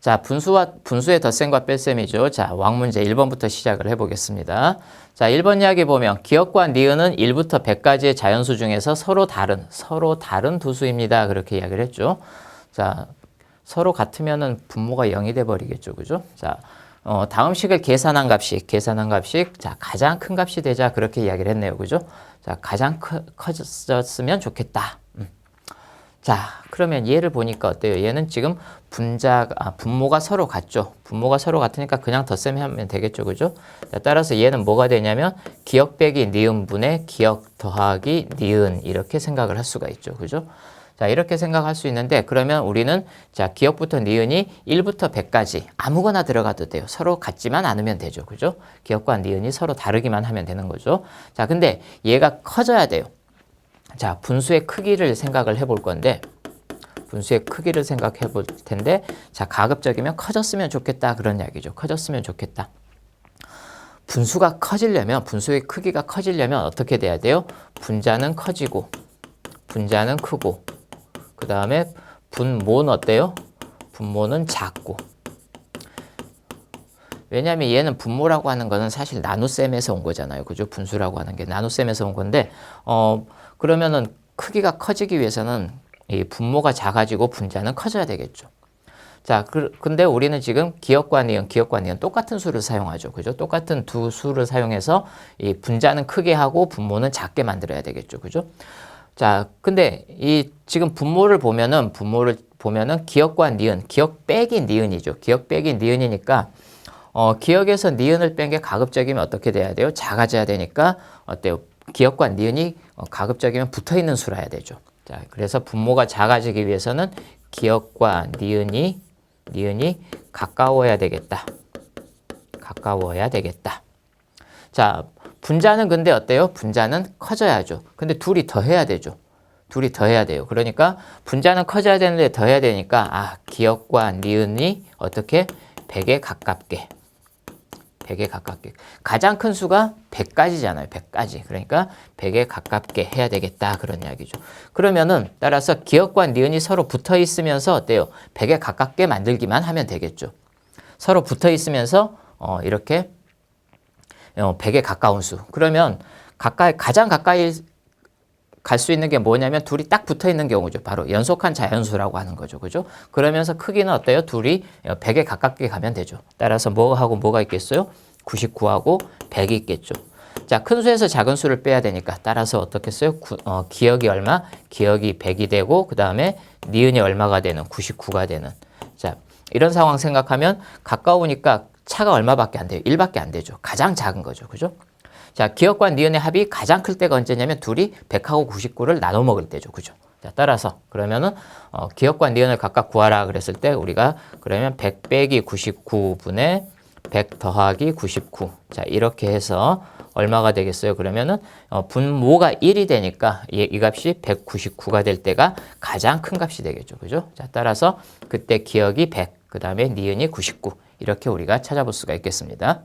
자, 분수의 덧셈과 뺄셈이죠. 자, 왕문제 1번부터 시작을 해보겠습니다. 자, 1번 이야기 보면 기억과 니은은 1부터 100까지의 자연수 중에서 서로 다른 두 수입니다. 그렇게 이야기를 했죠. 자, 서로 같으면은 분모가 0이 돼 버리겠죠. 그죠? 자, 다음 식을 계산한 값이, 자, 가장 큰 값이 되자 그렇게 이야기를 했네요. 그죠? 자, 가장 커졌으면 좋겠다. 자, 그러면 얘를 보니까 어때요? 얘는 지금 분모가 서로 같죠? 분모가 서로 같으니까 그냥 덧셈하면 되겠죠? 그죠? 자, 따라서 얘는 뭐가 되냐면 기억 빼기 니은분의 기억 더하기 니은 이렇게 생각을 할 수가 있죠. 그죠? 자, 이렇게 생각할 수 있는데 그러면 우리는 자, 기억부터 니은이 1부터 100까지 아무거나 들어가도 돼요. 서로 같지만 않으면 되죠. 그죠? 기억과 니은이 서로 다르기만 하면 되는 거죠. 자, 근데 얘가 커져야 돼요. 자, 분수의 크기를 생각을 해볼 건데 분수의 크기를 생각해 볼 텐데 자, 가급적이면 커졌으면 좋겠다 그런 이야기죠. 커졌으면 좋겠다. 분수가 커지려면 분수의 크기가 커지려면 어떻게 돼야 돼요? 분자는 커지고 분자는 크고 그 다음에 분모는 어때요? 분모는 작고 왜냐하면 얘는 분모라고 하는 거는 사실 나눗셈에서 온 거잖아요. 그죠? 분수라고 하는 게 나눗셈에서 온 건데 그러면은 크기가 커지기 위해서는 이 분모가 작아지고 분자는 커져야 되겠죠. 자, 근데 우리는 지금 기억과 니은 똑같은 수를 사용하죠. 그죠? 똑같은 두 수를 사용해서 이 분자는 크게 하고 분모는 작게 만들어야 되겠죠. 그죠? 자, 근데 이 지금 분모를 보면은 기억과 니은, 기억 빼기 니은이죠. 기억 빼기 니은이니까 기억에서 니은을 뺀 게 가급적이면 어떻게 돼야 돼요? 작아져야 되니까 어때요? 기억과 니은이 가급적이면 붙어있는 수라 해야 되죠. 자, 그래서 분모가 작아지기 위해서는 기억과 니은이 가까워야 되겠다. 가까워야 되겠다. 자, 분자는 근데 어때요? 분자는 커져야죠. 근데 둘이 더해야 되죠. 둘이 더해야 돼요. 그러니까 분자는 커져야 되는데 더해야 되니까 기억과 니은이 어떻게 100에 가깝게 가장 큰 수가 100까지잖아요. 100까지. 그러니까 100에 가깝게 해야 되겠다. 그런 이야기죠. 그러면은 따라서 기억과 니은이 서로 붙어 있으면서 어때요? 100에 가깝게 만들기만 하면 되겠죠. 서로 붙어 있으면서 이렇게 100에 가까운 수. 그러면 가장 가까이 갈 수 있는 게 뭐냐면 둘이 딱 붙어 있는 경우죠. 바로 연속한 자연수라고 하는 거죠. 그죠? 그러면서 크기는 어때요? 둘이 100에 가깝게 가면 되죠. 따라서 뭐하고 뭐가 있겠어요? 99하고 100이 있겠죠. 자, 큰 수에서 작은 수를 빼야 되니까 따라서 어떻게 써요? 기억이 얼마? 기억이 100이 되고 그 다음에 니은이 얼마가 되는? 99가 되는. 자, 이런 상황 생각하면 가까우니까 차가 얼마밖에 안 돼요? 1밖에 안 되죠. 가장 작은 거죠. 그죠? 자, 기억과 니은의 합이 가장 클 때가 언제냐면 둘이 100하고 99를 나눠 먹을 때죠. 그죠? 자, 따라서 그러면은 기억과 니은을 각각 구하라 그랬을 때 우리가 그러면 100 빼기 99분의 100 더하기 99. 자, 이렇게 해서 얼마가 되겠어요? 그러면은 분모가 1이 되니까 이 값이 199가 될 때가 가장 큰 값이 되겠죠. 그죠? 자, 따라서 그때 기억이 100, 그다음에 니은이 99. 이렇게 우리가 찾아볼 수가 있겠습니다.